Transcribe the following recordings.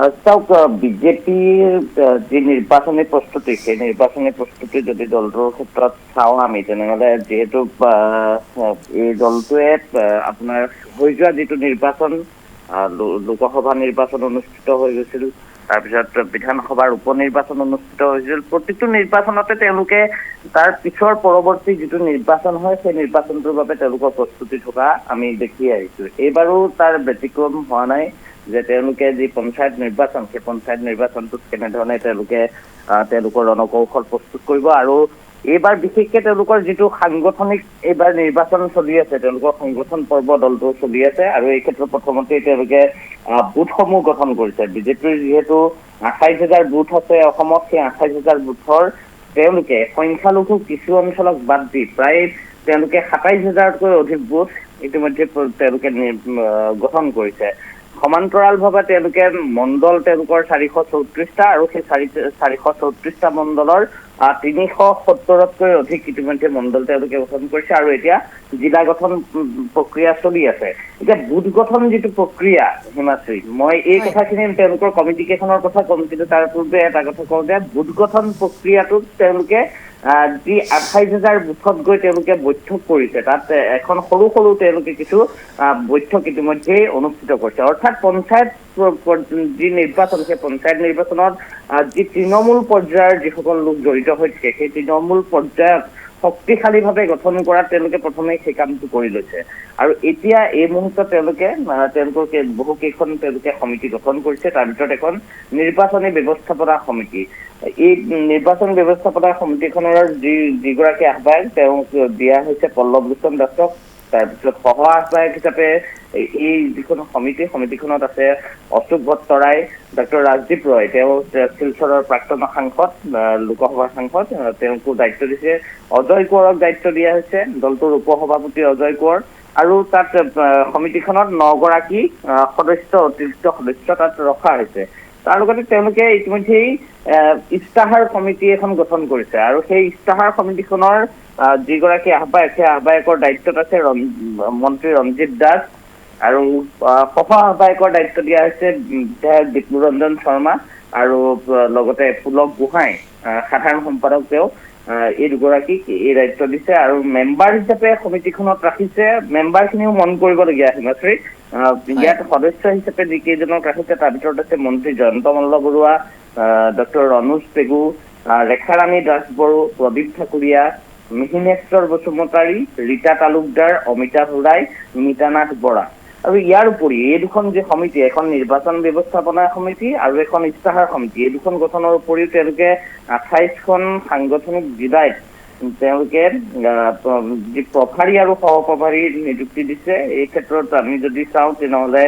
চাওক বিজেপিৰ যি নিৰ্বাচনী প্ৰস্তুতি সেই নিৰ্বাচনী প্ৰস্তুতি যদি দলটোৰ ক্ষেত্ৰত চাওঁ আমি তেনেহ'লে যিহেতু এই দলটোৱে আপোনাৰ হৈ যোৱা যিটো নিৰ্বাচন লোকসভা নিৰ্বাচন অনুষ্ঠিত হৈ গৈছিল, তাৰপিছত বিধানসভাৰ উপ নিৰ্বাচন অনুষ্ঠিত হৈছিল। প্ৰতিটো নিৰ্বাচনতে তেওঁলোকে তাৰ পিছৰ পৰৱৰ্তী যিটো নিৰ্বাচন হয় সেই নিৰ্বাচনটোৰ বাবে তেওঁলোকৰ প্ৰস্তুতি থকা আমি দেখি আহিছো। এইবাৰো তাৰ ব্যতিক্ৰম হোৱা নাই যে তেওঁলোকে যি পঞ্চায়ত নিৰ্বাচন সেই পঞ্চায়ত নিৰ্বাচনটোত কেনেধৰণে তেওঁলোকৰ ৰণকৌশল প্ৰস্তুত কৰিব আৰু এইবাৰ বিশেষকৈ তেওঁলোকৰ যিটো সাংগঠনিক এইবাৰ নিৰ্বাচন চলি আছে, তেওঁলোকৰ সংগঠন পৰ্ব দলটো চলি আছে আৰু এই ক্ষেত্ৰত প্ৰথমতেই তেওঁলোকে বুথসমূহ গঠন কৰিছে। বিজেপিৰ যিহেতু 28,000 বুথ আছে অসমত, সেই 28,000 বুথৰ তেওঁলোকে সংখ্যালঘু কিছু অঞ্চলক বাদ দি প্ৰায় তেওঁলোকে 27,000তকৈ অধিক বুথ ইতিমধ্যে তেওঁলোকে গঠন কৰিছে। সমান্তৰালভাৱে তেওঁলোকে মণ্ডল তেওঁলোকৰ 434টা আৰু সেই 434টা মণ্ডলৰ 370তকৈ অধিক ইতিমধ্যে মণ্ডল তেওঁলোকে গঠন কৰিছে আৰু এতিয়া জিলা গঠন প্ৰক্ৰিয়া চলি আছে। এতিয়া বুথ গঠন যিটো প্ৰক্ৰিয়া, হিমাশ্ৰী, মই এই কথাখিনি তেওঁলোকৰ কমিটি কেইখনৰ কথা ক'ম, কিন্তু তাৰ পূৰ্বে এটা কথা কওঁ যে বুথ গঠন প্ৰক্ৰিয়াটোত তেওঁলোকে যি 28,000 বুথত গৈ তেওঁলোকে বৈঠক কৰিছে, তাত এখন সৰু সৰু তেওঁলোকে কিছু বৈঠক ইতিমধ্যেই অনুষ্ঠিত কৰিছে। অৰ্থাৎ পঞ্চায়ত যি নিৰ্বাচন সেই পঞ্চায়ত নিৰ্বাচনত যি তৃণমূল পৰ্যায়ৰ যিসকল লোক জড়িত হৈ থাকে সেই তৃণমূল পৰ্যায়ত শক্তিশালীভাৱে গঠন কৰাত তেওঁলোকে প্ৰথমে সেই কামটো কৰি লৈছে আৰু এতিয়া এই মুহূৰ্তত তেওঁলোকৰ বহু কেইখন তেওঁলোকে সমিতি গঠন কৰিছে। তাৰ ভিতৰত এখন নিৰ্বাচনী ব্যৱস্থাপনা সমিতি। এই নিৰ্বাচন ব্যৱস্থাপনা সমিতিখনৰ যিগৰাকী আহ্বায়ক তেওঁক দিয়া হৈছে পল্লৱ লোচন দাসক। তাৰপিছত সহ আহ্বায়ক হিচাপে এই যিখন সমিতিখনত আছে অশোক ভট্টৰাই, ডক্টৰ ৰাজদীপ ৰয়, তেওঁ শিলচৰৰ প্ৰাক্তন সাংসদ, লোকসভাৰ সাংসদ, তেওঁকো দায়িত্ব দিছে। অজয় কোঁৱৰক দায়িত্ব দিয়া হৈছে, দলটোৰ উপ সভাপতি অজয় কোঁৱৰ, আৰু তাত সমিতিখনত 9গৰাকী অতিৰিক্ত সদস্য তাত ৰখা হৈছে। তাৰ লগতে তেওঁলোকে ইতিমধ্যেই ইস্তাহাৰ সমিতি এখন গঠন কৰিছে আৰু সেই ইস্তাহাৰ সমিতিখনৰ যিগৰাকী আহ্বায়ক সেই আহ্বায়কৰ দায়িত্বত আছে মন্ত্ৰী ৰঞ্জিত দাস আৰু সহ আহ্বায়কৰ দায়িত্ব দিয়া হৈছে বিধায়ক বিষ্ণুৰঞ্জন শৰ্মা আৰু লগতে পুলক গোহাঁই, সাধাৰণ সম্পাদক তেওঁ। এই দুগৰাকীক এই দায়িত্ব দিছে আৰু মেম্বাৰ হিচাপে সমিতিখনত ৰাখিছে। মেম্বাৰখিনিও মন কৰিবলগীয়া, হিমাশ্ৰী, ইয়াত সদস্য হিচাপে যিকেইজনক ৰাখিছে তাৰ ভিতৰত আছে মন্ত্ৰী জয়ন্ত মল্লবৰুৱা, ডক্টৰ ৰণোজ পেগু, ৰেখাৰাণী দাসবড়ো, প্ৰদীপ ঠাকুৰীয়া, মিহিনেশ্বৰ বসুমতাৰী, ৰীতা তালুকদাৰ, অমিতাভ ৰায়, মিতানাথ বৰা। আৰু ইয়াৰ উপৰি এই দুখন যে সমিতি, এখন নিৰ্বাচন ব্যৱস্থাপনা সমিতি আৰু এখন ইস্তাহাৰ সমিতি, এই দুখন গঠনৰ উপৰিও তেওঁলোকে 28খন সাংগঠনিক জিলাত তেওঁলোকে যি প্ৰভাৰী আৰু সহপ্ৰভাৰী নিযুক্তি দিছে। এই ক্ষেত্ৰত আমি যদি চাওঁ তেনেহ'লে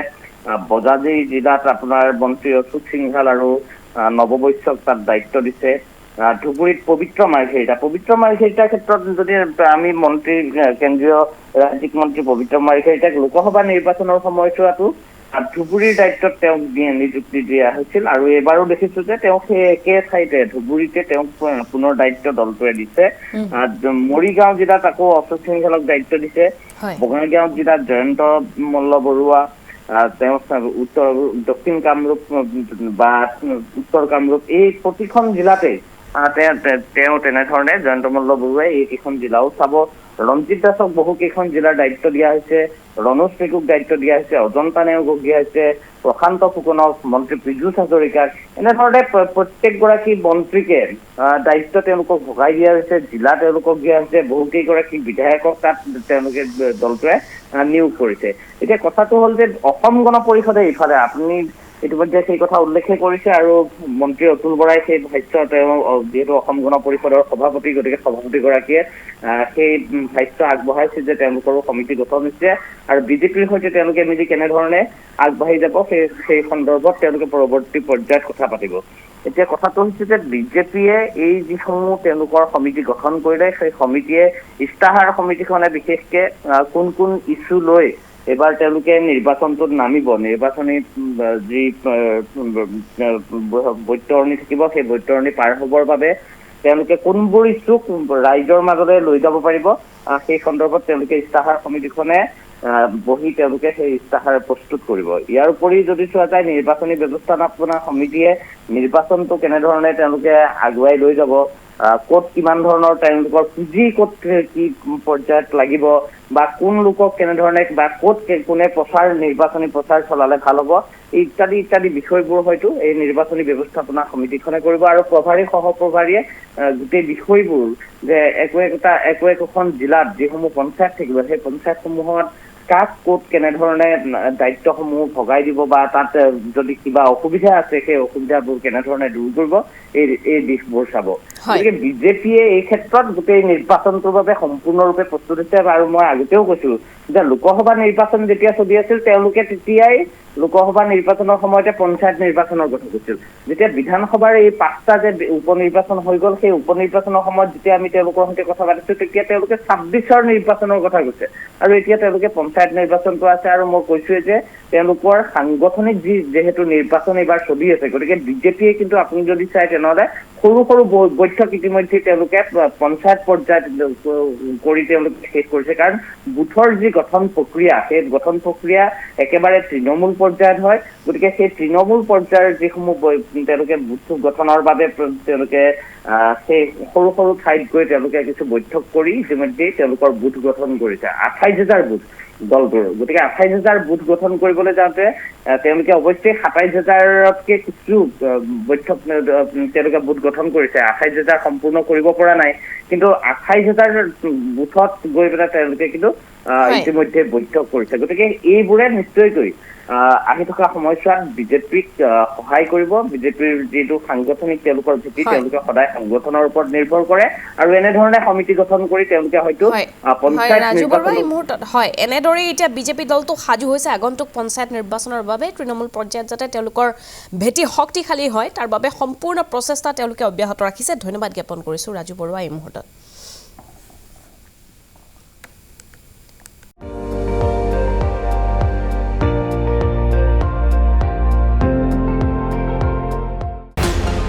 বজালী জিলাত আপোনাৰ মন্ত্ৰী অশোক সিংঘাল আৰু নৱবৈশ্যক তাত দায়িত্ব দিছে। ধুবুৰীত পবিত্ৰ মাৰ্ঘেৰিটাৰ ক্ষেত্ৰত যদি আমি কেন্দ্ৰীয় ৰাজ্যিক মন্ত্ৰী পবিত্ৰ মাৰ্ঘেৰিটাক লোকসভা নিৰ্বাচনৰ সময়ছোৱাতো ধুবুৰীৰ দায়িত্বত তেওঁক নিযুক্তি দিয়া হৈছিল আৰু এইবাৰো দেখিছো যে তেওঁক সেই একে ঠাইতে ধুবুৰীতে তেওঁক পুনৰ দায়িত্ব দলটোৱে দিছে। মৰিগাঁও জিলাত আকৌ অশোক সিংঘালক দায়িত্ব দিছে। বঙাইগাঁও জিলাত জয়ন্ত মল্লবৰুৱা, তেওঁ দক্ষিণ কামৰূপ বা উত্তৰ কামৰূপ, এই প্ৰতিখন জিলাতে তেওঁ তেনেধৰণে জয়ন্ত মল্লবৰুৱাই এইকেইখন জিলাও চাব। ৰঞ্জিত দাসক বহু কেইখন জিলাৰ দায়িত্ব দিয়া হৈছে, ৰণোজ পেগুক দায়িত্ব দিয়া হৈছে, অজন্তা নেওগক দিয়া হৈছে, প্ৰশান্ত ফুকনক, মন্ত্ৰী পীযুষ হাজৰিকাক, এনেধৰণে প্ৰত্যেকগৰাকী মন্ত্ৰীকে দায়িত্ব তেওঁলোকক ভগাই দিয়া হৈছে, জিলা তেওঁলোকক দিয়া হৈছে, বহুকেইগৰাকী বিধায়কক তাত তেওঁলোকে দলটোৱে নিয়োগ কৰিছে। এতিয়া কথাটো হ'ল যে অসম গণ পৰিষদে ইফালে আপুনি ইতিমধ্যে সেই কথা উল্লেখে কৰিছে আৰু মন্ত্ৰী অতুল বৰাই সেই ভাষ্য, তেওঁ যিহেতু অসম গণ পৰিষদৰ সভাপতি, গতিকে সভাপতিগৰাকীয়ে সেই ভাষ্য আগবঢ়াইছে যে তেওঁলোকৰো সমিতি গঠন হৈছে আৰু বিজেপিৰ সৈতে তেওঁলোকে মিলি কেনেধৰণে আগবাঢ়ি যাব সেই সন্দৰ্ভত তেওঁলোকে পৰৱৰ্তী পৰ্যায়ত কথা পাতিব। এতিয়া কথাটো হৈছে যে বিজেপিয়ে এই যিসমূহ তেওঁলোকৰ সমিতি গঠন কৰিলে সেই সমিতিয়ে ইস্তাহাৰ সমিতিখনে বিশেষকে কোন কোন ইছ্যু লৈ এইবাৰ তেওঁলোকে নিৰ্বাচনটোত নামিব, নিৰ্বাচনী যি বৈতৰণি থাকিব সেই বৈতৰণি পাৰ হ'বৰ বাবে তেওঁলোকে কোনবোৰ ইছ্যুক ৰাইজৰ মাজলৈ লৈ যাব পাৰিব সেই সন্দৰ্ভত তেওঁলোকে ইস্তাহাৰ সমিতিখনে বহি তেওঁলোকে সেই ইস্তাহাৰ প্ৰস্তুত কৰিব। ইয়াৰ উপৰি যদি চোৱা যায় নিৰ্বাচনী ব্যৱস্থাপনা সমিতিয়ে নিৰ্বাচনটো কেনেধৰণে তেওঁলোকে আগুৱাই লৈ যাব, ক'ত কিমান ধৰণৰ তেওঁলোকৰ পুঁজি ক'ত কি পৰ্যায়ত লাগিব বা কোন লোকক কেনেধৰণে বা ক'ত কোনে নিৰ্বাচনী প্ৰচাৰ চলালে ভাল হ'ব ইত্যাদি ইত্যাদি বিষয়বোৰ হয়তো এই নিৰ্বাচনী ব্যৱস্থাপনা সমিতিখনে কৰিব। আৰু প্ৰভাৰী সহপ্ৰভাৰীয়ে গোটেই বিষয়বোৰ যে একোখন জিলাত যিসমূহ পঞ্চায়ত থাকিব সেই পঞ্চায়তসমূহত কাক ক'ত কেনেধৰণে দায়িত্বসমূহ ভগাই দিব বা তাত যদি কিবা অসুবিধা আছে সেই অসুবিধাবোৰ কেনেধৰণে দূৰ কৰিব এই দিশবোৰ চাব। গতিকে বিজেপিয়ে এই ক্ষেত্ৰত গোটেই নিৰ্বাচনটোৰ বাবে সম্পূৰ্ণৰূপে প্ৰস্তুত হৈছে। আৰু মই আগতেও কৈছো যে লোকসভা নিৰ্বাচন যেতিয়া চলি আছিল তেওঁলোকে তেতিয়াই লোকসভা নিৰ্বাচনৰ সময়তে পঞ্চায়ত নিৰ্বাচনৰ কথা কৈছিল। যেতিয়া বিধানসভাৰ এই 5টা যে উপ নিৰ্বাচন হৈ গ'ল সেই উপ নিৰ্বাচনৰ সময়ত যেতিয়া আমি তেওঁলোকৰ সৈতে কথা পাতিছো তেতিয়া তেওঁলোকে 26ৰ নিৰ্বাচনৰ কথা কৈছে আৰু এতিয়া তেওঁলোকে পঞ্চায়ত নিৰ্বাচনটো আছে। আৰু মই কৈছোৱে যে তেওঁলোকৰ সাংগঠনিক যিহেতু নিৰ্বাচন এইবাৰ চলি আছে, গতিকে বিজেপিয়ে কিন্তু আপুনি যদি চাই তেনেহ'লে সৰু সৰু বৈঠক ইতিমধ্যে তেওঁলোকে পঞ্চায়ত পৰ্যায়ত কৰি তেওঁলোকে শেষ কৰিছে। কাৰণ বুথৰ যি গঠন প্ৰক্ৰিয়া সেই গঠন প্ৰক্ৰিয়া একেবাৰে তৃণমূল পৰ্যায়ত হয়। গতিকে সেই তৃণমূল পৰ্যায়ৰ যিসমূহ তেওঁলোকে বুথ গঠনৰ বাবে তেওঁলোকে সেই সৰু সৰু ঠাইত গৈ তেওঁলোকে কিছু বৈঠক কৰি ইতিমধ্যেই তেওঁলোকৰ বুথ গঠন কৰিছে 28,000 বুথ দলটোৰ। গতিকে 28,000 বুথ গঠন কৰিবলৈ যাওঁতে তেওঁলোকে অৱশ্যে 27,000তকৈ কিছু বৈঠক তেওঁলোকে বুথ গঠন কৰিছে, 28,000 সম্পূৰ্ণ কৰিব পৰা নাই। কিন্তু 28,000 বুথত গৈ পেলাই তেওঁলোকে কিন্তু ইতিমধ্যে বৈঠক কৰিছে। গতিকে এইবোৰে নিশ্চয়কৈ আহি থকা সময়ছোৱাত বিজেপিক সহায় কৰিব। বিজেপিৰ যিটো সাংগঠনিক তেওঁলোকৰ ভেটি তেওঁলোকে সদায় সংগঠনৰ ওপৰত নিৰ্ভৰ কৰে আৰু এনেধৰণে সমিতি গঠন কৰি তেওঁলোকে হয়তো পঞ্চায়ত মুহূৰ্তত এনেদৰেই এতিয়া বিজেপি দলটো সাজু হৈছে আগন্তুক পঞ্চায়ত নিৰ্বাচনৰ বাবে তৃণমূল পৰ্যায়ত যাতে তেওঁলোকৰ ভেটি শক্তিশালী হয় তাৰ বাবে সম্পূৰ্ণ প্ৰচেষ্টা তেওঁলোকে অব্যাহত ৰাখিছে। ধন্যবাদ জ্ঞাপন কৰিছোঁ ৰাজু বৰুৱা এই মুহূৰ্তত।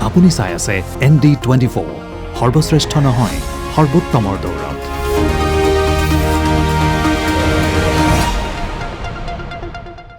আপুনি চাই আছে ND24 সৰ্বশ্ৰেষ্ঠ নহয় সৰ্বোত্তমৰ দৌৰ।